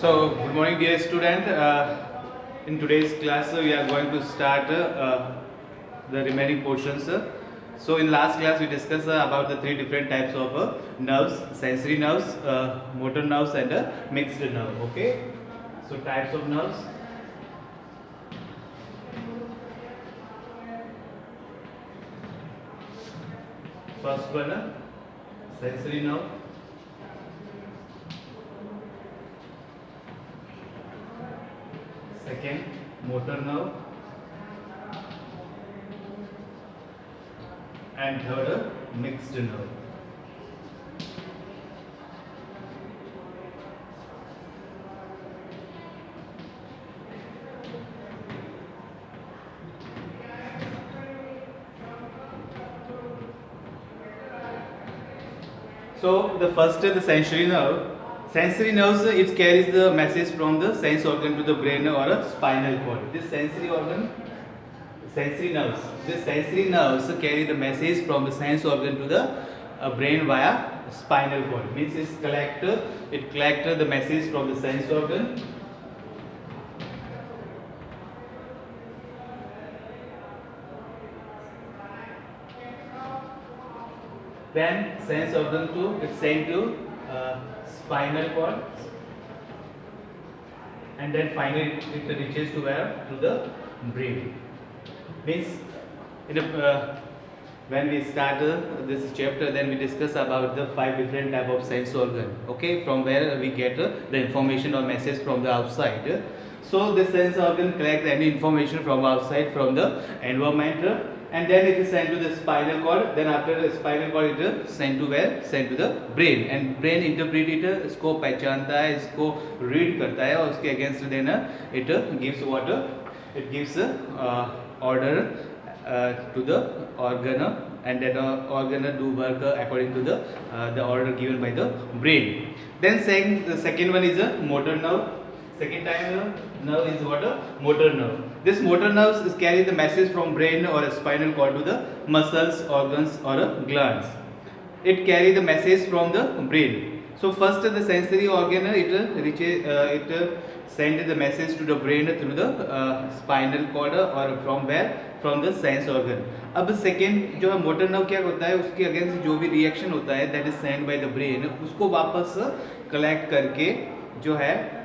So, good morning, dear student. In today's class, we are going to start the remaining portions. So, in last class, we discussed about the three different types of nerves: sensory nerves, motor nerves, and mixed nerve. Okay. So, types of nerves. First one, sensory nerve. Second, motor nerve. And third, mixed nerve. So the first, the sensory nerve. Sensory nerves, it carries the message from the sense organ to the brain or a spinal cord. This sensory organ, sensory nerves. This sensory nerves carry the message from the sense organ to the brain via spinal cord. Means it collects the message from the sense organ. Then sense organ to it's sent to spinal cord, and then finally it reaches to where? To the brain. Means when we start this chapter, then we discuss about the 5 different type of sense organ. Okay, from where we get the information or message from the outside. So this sense organ collect any information from outside, from the environment, and then it is sent to the spinal cord. Then after the spinal cord, it is sent to where? Sent to the brain, and brain interpret it, इसको पहचानता है, इसको read करता है, और उसके against then it gives what? It gives order to the organ, and that organ do work according to the order given by the brain. Then the second one is a motor nerve. Second time nerve is what? A motor nerve. This motor nerve is carry the message from brain or a spinal cord to the muscles, organs, or glands. It carry the message from the brain. So first the sensory organ, it send the message to the brain through the spinal cord, or from where? From the sense organ. अब second जो है motor nerve क्या होता है, उसके against जो भी reaction होता है that is send by the brain, उसको वापस कलेक्ट करके जो है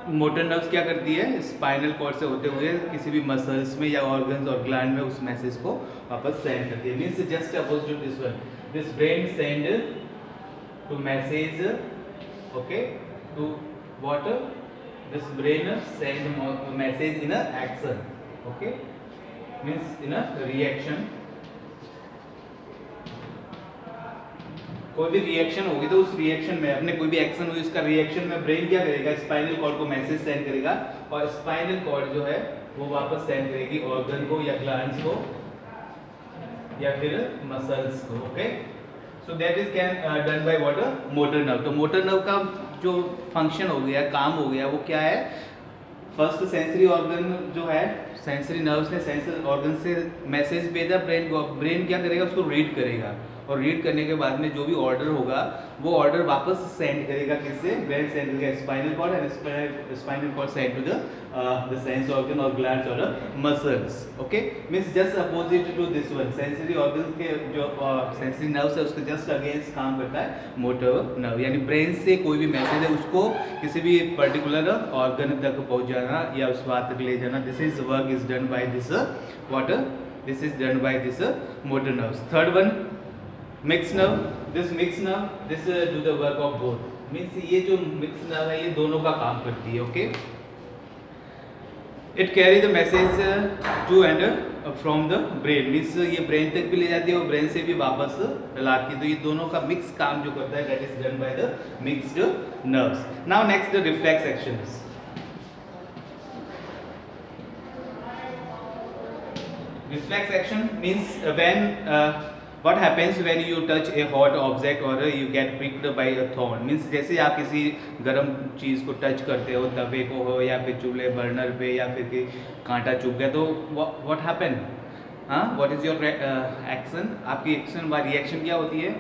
मोटर नर्व्स क्या करती है, स्पाइनल कॉर्ड से होते हुए किसी भी मसल्स में या ऑर्गन्स और ग्लैंड में उस मैसेज को वापस सेंड करती है. Means just opposite to this one, this brain send to message, okay, to what, this brain send message in a action, okay, means in a reaction. कोई भी रिएक्शन होगी तो उस रिएक्शन में अपने कोई भी एक्शन हुई, उसका रिएक्शन में ब्रेन क्या करेगा, स्पाइनल कॉर्ड को मैसेज सेंड करेगा, और स्पाइनल कॉर्ड जो है वो वापस सेंड करेगी ऑर्गन को या ग्लैंड्स को या फिर मसल्स को. Okay, so that is can done by what? Motor nerve. तो मोटर नर्व का जो फंक्शन हो गया, काम हो गया, वो क्या है? फर्स्ट सेंसरी ऑर्गन जो है, सेंसरी नर्व्स ने सेंसरी ऑर्गन से मैसेज भेजा ब्रेन को. ब्रेन क्या करेगा, उसको रीड करेगा, और रीड करने के बाद में जो भी ऑर्डर होगा वो ऑर्डर वापस सेंड करेगा किससे? ब्रेन सेंड करेगा spinal cord, and spinal cord send to the sense organ और ग्लैंड्स और muscles. Okay, means just opposite to this one. Sensory organ के जो सेंसरी नर्व्स है उसके जस्ट अगेंस्ट काम करता है मोटर नर्व. यानी ब्रेन से कोई भी मैसेज है उसको किसी भी पर्टिकुलर ऑर्गन तक पहुंचाना या उस बात तक ले जाना. This is work is done by this water, this is done by this motor nerves. Third one, mix nerve. This mix nerve, this do the work of both. Means ये जो मिक्स नर्व है ये दोनों का काम करती है. Okay, it carry the message to and from the brain. Means ये ब्रेन तक भी ले जाती है और ब्रेन से भी वापस लाती है. तो ये दोनों का मिक्स काम जो करता है that is done by the mixed nerves. Now next the reflex actions. Reflex action means when what happens when you touch a hot object or you get pricked by a thorn. means जैसे आप किसी गर्म चीज़ को touch करते हो, तवे को हो या फिर चूल्हे बर्नर पे या फिर कि कांटा चुभ गया, तो what happen? हाँ, what is your action? आपकी एक्शन व रिएक्शन क्या होती है?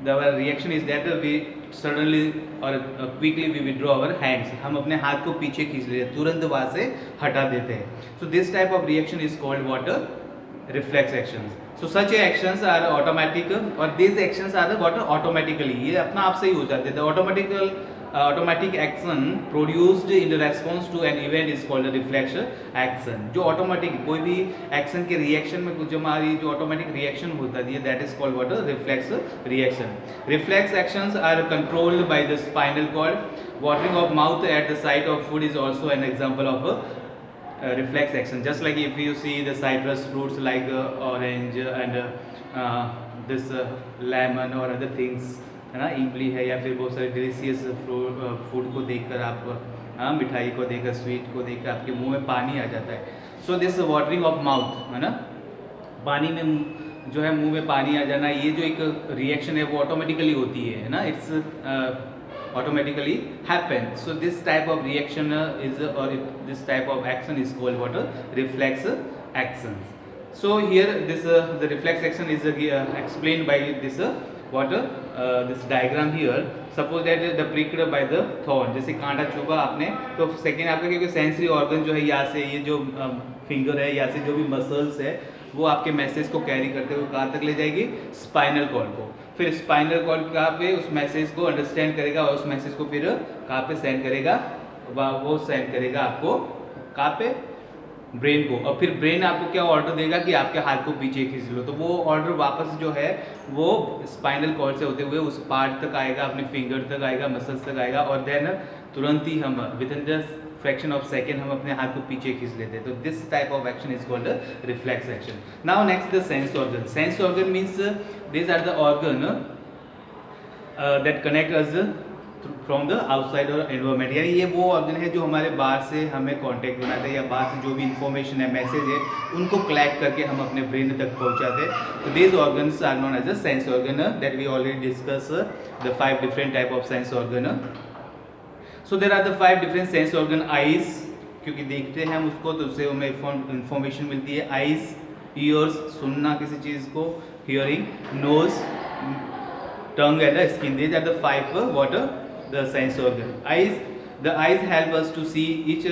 the reaction is that we suddenly or quickly we withdraw our hands, हम अपने हाथ को पीछे खींच लेते हैं, तुरंत वहाँ से हटा देते हैं. So this type of reaction is called what? Reflex actions. So such actions are automatic or these actions are what? Automatically, ये अपना आप से ही हो जाते हैं. The automatic action produced in the response to an event is called a reflex action. जो automatic कोई भी action के reaction में कुछ जो हमारी जो automatic reaction होता है that is called what? A reflex reaction. Reflex actions are controlled by the spinal cord. Watering of mouth at the sight of food is also an example of a reflex action. Just like if you see the citrus fruits like orange and this lemon or other things, है ना, इमली है या फिर बहुत सारे delicious food को देखकर आप मिठाई को देखकर स्वीट को देखकर आपके मुंह में पानी आ जाता है. So this watering of mouth, है ना, पानी में जो है मुंह में पानी आ जाना, ये जो एक रिएक्शन है वो ऑटोमेटिकली होती है ना, it's automatically happen. So this type of reaction is or this type of action is called what? Reflex actions. So here this the reflex action is explained by this what? This diagram here. Suppose that the pricked by the thorn, जैसे कांटा चुभा आपने तो second आपका क्योंकि sensory organ जो है यहाँ से ये जो फिंगर है यहाँ से जो भी मसल्स है वो आपके मैसेज को कैरी करते हुए कहाँ तक ले जाएगी? स्पाइनल कॉर्ड को. फिर स्पाइनल कॉर्ड कहाँ पे उस मैसेज को अंडरस्टैंड करेगा और उस मैसेज को फिर कहाँ पे सेंड करेगा? वो सेंड करेगा आपको कहाँ पे? ब्रेन को. और फिर ब्रेन आपको क्या ऑर्डर देगा कि आपके हाथ को पीछे खींच लो. तो वो ऑर्डर वापस जो है वो स्पाइनल कॉर्ड से होते हुए उस पार्ट तक आएगा, अपने फिंगर तक आएगा, मसल्स तक आएगा और देन तुरंत ही हम with in the fraction of second हम अपने हाथ को पीछे खींच लेते हैं. तो this type of action is called reflex action. Now next the sense organ. Sense organ means these are the organ that connect us from the outside or environment. यानी ये वो ऑर्गन है जो हमारे बाहर से हमें कांटेक्ट बनाते हैं या बाहर से जो भी इंफॉर्मेशन है, मैसेज है, उनको कलेक्ट करके हम अपने ब्रेन तक पहुंचाते हैं. तो these organs are known as the sense organ that we already discuss the 5 different type of sense organ. So there are the 5 different sense organ. Eyes, क्योंकि देखते हैं हम उसको तो उससे हमें इंफॉर्मेशन मिलती है. आइज, ईयर्स, सुनना किसी चीज़ को, hearing, nose, tongue and the skin. These are the 5 what? The sense organ. Eyes, the eyes help us to see each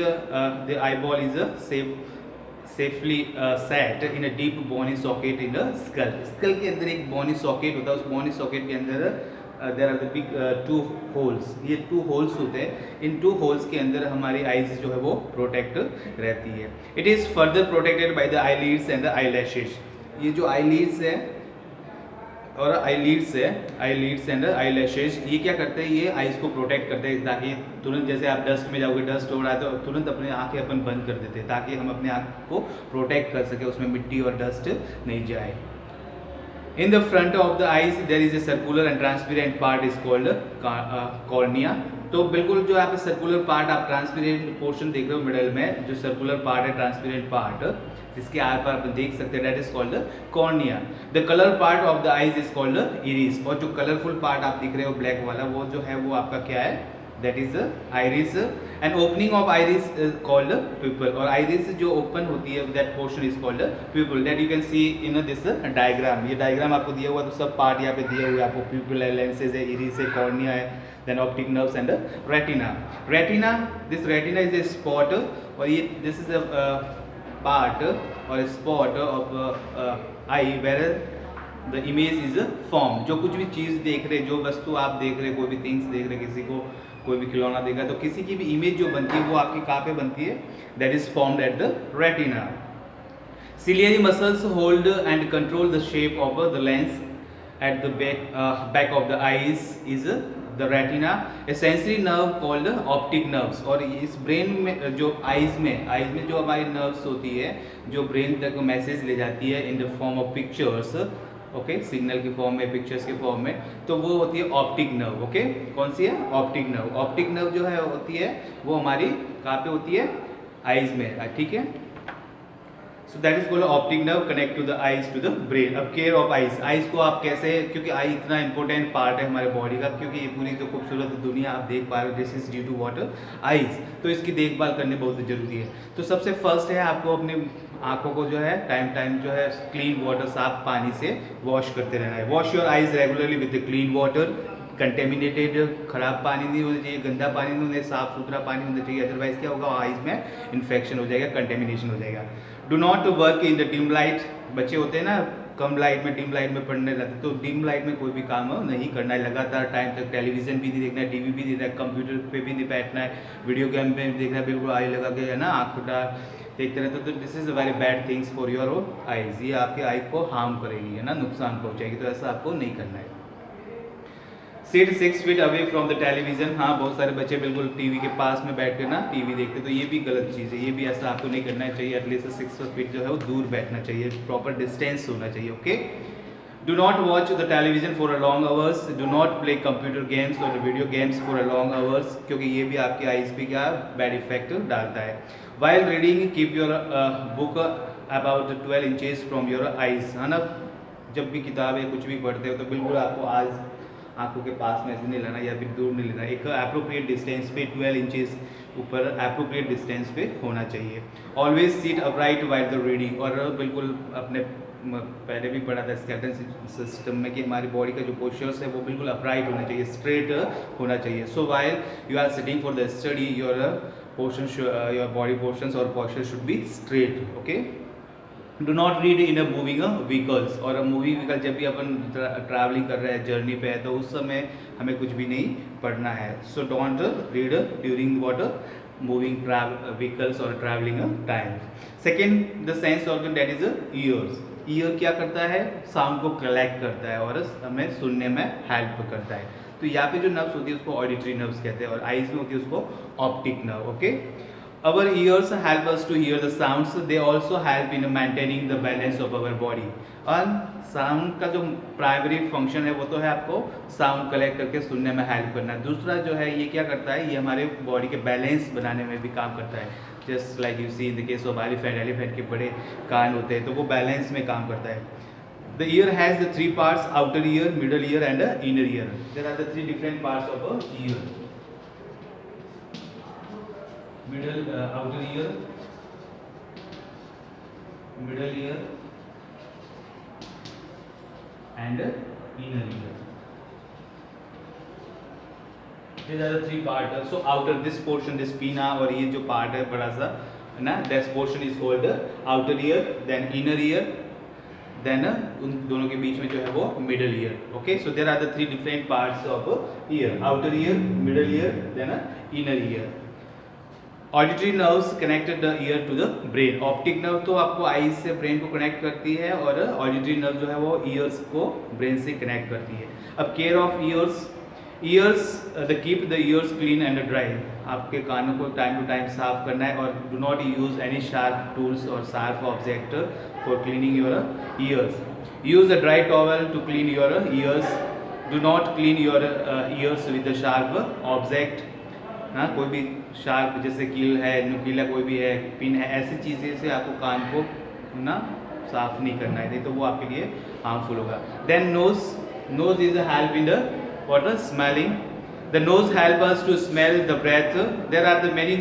the eyeball is safely set in a deep bony socket in the skull. Skull के अंदर एक bony socket होता है. उस bony socket के अंदर there are the big 2 holes. ये 2 holes होते हैं. इन 2 holes के अंदर हमारी eyes जो है वो protect रहती है. It is further protected by the eyelids and the eyelashes. ये जो eyelids है और आईलिड्स एंड आईलैशेज, ये क्या करते हैं? ये आईज को प्रोटेक्ट करते हैं ताकि तुरंत जैसे आप डस्ट में जाओगे, डस्ट हो रहा है तो तुरंत अपने आंखें अपन बंद कर देते हैं ताकि हम अपने आँख को प्रोटेक्ट कर सके, उसमें मिट्टी और डस्ट नहीं जाए. In the front of the eyes there is a circular and transparent part is called cornea. तो बिल्कुल जो आप सर्कुलर पार्ट, आप ट्रांसपेरेंट पोर्शन देख रहे हो मिडल में, जो सर्कुलर पार्ट है, ट्रांसपेरेंट पार्ट जिसके आर पार आप देख सकते हैं, that is called cornea. The colour part of the eyes is called iris. और जो कलरफुल पार्ट आप दिख रहे हो ब्लैक वाला, वो जो है वो आपका क्या है? That is iris. And opening of iris is called pupil. और आइरिस जो ओपन होती है that portion is called pupil. That you can see in this diagram. ये डायग्राम आपको दिया हुआ, तो सब पार्ट यहाँ पे दिए हुए आपको. प्यूपल है, लेंसेज है, इरिस है, कॉर्निया है, then optic nerves and retina. Retina, this retina is a spot. और ये this is a part or a spot of eye where the image is formed. जो कुछ भी चीज़ देख रहे, जो वस्तु आप देख रहे, कोई भी थिंग्स देख रहे, किसी को कोई भी खिलौना देखा, तो किसी की भी इमेज जो बनती है वो आपकी कहाँ पे बनती है? That is formed at the retina. Ciliary muscles hold and control the shape of the lens at the back of the eyes is the retina. A sensory nerve called optic nerves. और इस brain में जो eyes में जो हमारी nerves होती है जो ब्रेन तक मैसेज ले जाती है in the form of pictures, okay, signal की फॉर्म में, पिक्चर्स के फॉर्म में, तो वो होती है ऑप्टिक नर्व. ओके, कौन सी है? Optic nerve. ऑप्टिक नर्व जो है होती है वो हमारी कहाँ पे होती है? आइज में. ठीक है. So that is called optic nerve connect to the eyes to the brain. अब केयर ऑफ आईज, आईज को आप कैसे, क्योंकि आई इतना इंपॉर्टेंट पार्ट है हमारे बॉडी का, क्योंकि ये पूरी जो खूबसूरत दुनिया आप देख पा रहे हो this is due to water eyes, तो इसकी देखभाल करनी बहुत ज़रूरी है। तो सबसे फर्स्ट है आपको अपने आंखों को जो है टाइम जो है क्लीन वाटर, साफ पानी से वॉश करते रहना है। Wash your eyes regularly with clean water, contaminated, खराब पानी नहीं होना चाहिए, गंदा पानी नहीं होना चाहिए, साफ सुथरा पानी होना चाहिए, अदरवाइज क्या होगा आईज में इन्फेक्शन हो जाएगा, कंटेमिनेशन हो जाएगा। Do not work in the dim light, बच्चे होते हैं ना कम लाइट में डिम लाइट में पढ़ने लगते, तो डिम लाइट में कोई भी काम नहीं करना है, लगातार टाइम तक टेलीविजन भी नहीं देखना है, टीवी भी नहीं देखना है, कंप्यूटर पे भी नहीं बैठना है, वीडियो गेम पे देखना है, बिल्कुल आई लगा के है ना आँख उठा देखते रहते, तो this is a very bad things for your eyes, ये आपके आई को हार्म करेगी, है ना, नुकसान पहुँचाएगी, तो ऐसा आपको नहीं करना है। Sit 6 feet away from the television, हाँ बहुत सारे बच्चे बिल्कुल टीवी के पास में बैठ कर ना टीवी देखते, तो ये भी गलत चीज़ है, ये भी ऐसा आपको नहीं करना चाहिए, एटलीस्ट 6 फीट जो है वो दूर बैठना चाहिए, प्रॉपर डिस्टेंस होना चाहिए, okay. Do not watch the television for a long hours, do not play computer games और video games for a long hours, क्योंकि ये भी आपकी आईज पे क्या बैड इफेक्ट डालता है। While reading keep your book about 12 inches from your eyes, है ना, जब भी किताब या कुछ भी पढ़ते हो तो बिल्कुल आपको आज आंखों के पास में ऐसे नहीं लेना या फिर दूर नहीं लेना, एक अप्रोप्रिएट डिस्टेंस पे 12 इंचेस ऊपर अप्रोप्रिएट डिस्टेंस पे होना चाहिए। Always seat upright while the reading, और बिल्कुल अपने पहले भी पढ़ा था स्केलेटन सिस्टम में कि हमारी बॉडी का जो पोस्चर्स है वो बिल्कुल अपराइट होना चाहिए, स्ट्रेट होना चाहिए। So while you are sitting for the study your portion, your body portions और posture should be straight, okay. Do not read in a moving vehicles, और मूवी व्हीकल जब भी अपन ट्रैवलिंग कर रहे हैं जर्नी पे है तो उस समय हमें कुछ भी नहीं पढ़ना है। So don't read during water moving vehicles और travelling time. Second the sense organ that is ears, ear क्या करता है, साउंड को कलेक्ट करता है और हमें सुनने में हेल्प करता है। तो यहाँ पे जो नर्व्स होती है उसको ऑडिटरी नर्व्स कहते हैं और आईज में होती है उसको optic nerve, okay. Our ears help us to hear the sounds. They also help in maintaining the balance of our body. और साउंड का जो प्राइमरी फंक्शन है वो तो है आपको साउंड कलेक्ट करके सुनने में हेल्प करना है। दूसरा जो है ये क्या करता है, ये हमारे बॉडी के बैलेंस बनाने में भी काम करता है। Just like you see in the case of elephant, elephant के बड़े कान होते हैं तो वो बैलेंस में काम करता है। The ear has the three parts: outer ear, middle ear and inner ear. There are the three different parts of a ear. Middle, outer ear, middle ear and inner ear. These are the three parts. So outer, this portion, this pinna, और ये जो part है बड़ा सा ना, this portion is called outer ear, then inner ear, then उन दोनों के बीच में जो है वो middle ear. Okay, so there are the three different parts of ear: outer ear, middle ear, then inner ear. Auditory nerves connected the ear to the brain, optic nerve तो आपको eyes से ब्रेन को connect करती है और auditory nerve जो है वो ईयर्स को ब्रेन से कनेक्ट करती है। अब care of years, years the keep the years clean and dry, आपके कानों को टाइम टू टाइम साफ करना है और do not use any sharp tools और sharp object for cleaning your ears. Use a dry towel to clean your ears, do not clean your ears with the sharp object, हाँ कोई भी sharp जैसे कील है, नुकीला कोई भी है, पिन है, ऐसी चीज़ें से आपको कान को ना साफ नहीं करना है, नहीं तो वो आपके लिए हार्मफुल होगा। Then nose, nose is a help in the water smelling, the nose help us to smell the breath, there are the many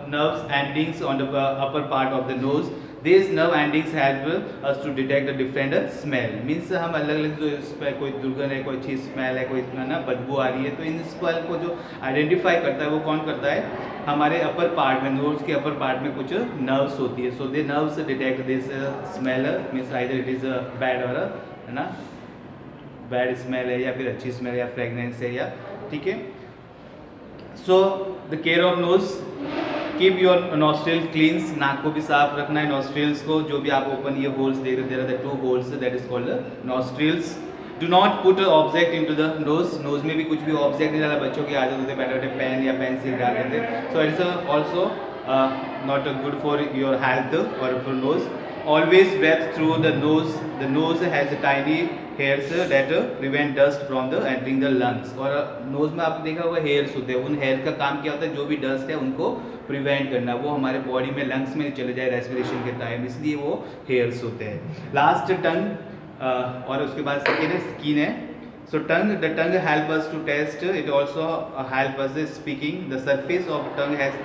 nerves endings on the upper part of the nose, these nerve endings help us to detect the different smell, means हम अलग अलग जो इस पर कोई दुर्गंध है, कोई अच्छी स्मेल है, कोई ना बदबू आ रही है, तो इन स्मेल को जो आइडेंटिफाई करता है वो कौन करता है, हमारे अपर पार्ट में, नोज के अपर पार्ट में कुछ नर्व्स होती है। So they nerves detect this smell, means either it is bad और है ना बैड स्मेल है या फिर अच्छी स्मेल या फ्रेगनेंस है या ठीक है। So the care of nose, keep your nostril cleans, नाक को भी साफ रखना है, नॉस्ट्रिल्स को जो भी आप ओपन ये होल्स देख रहे हैं, two holes, that is called nostrils. Do not put object into the nose, nose में भी कुछ भी ऑब्जेक्ट नहीं डाला, बच्चों की आदत होती है बैठे बैठे पेन या पेंसिल डाल देते हैं, so it's also not good for your health और for nose. Always breathe through the nose has a tiny hairs that prevent dust from the entering the lungs. और नोज में आपने देखा होगा हेयर्स होते हैं, उन हेयर का काम क्या होता है, जो भी डस्ट है उनको प्रिवेंट करना, वो हमारे बॉडी में लंग्स में चले जाए रेस्पिरेशन के टाइम, इसलिए वो हेयर्स होते हैं। लास्ट टंग, और उसके बाद सेकेंड है स्किन है। So the tongue help us to taste. It also help us in speaking. The surface of tongue has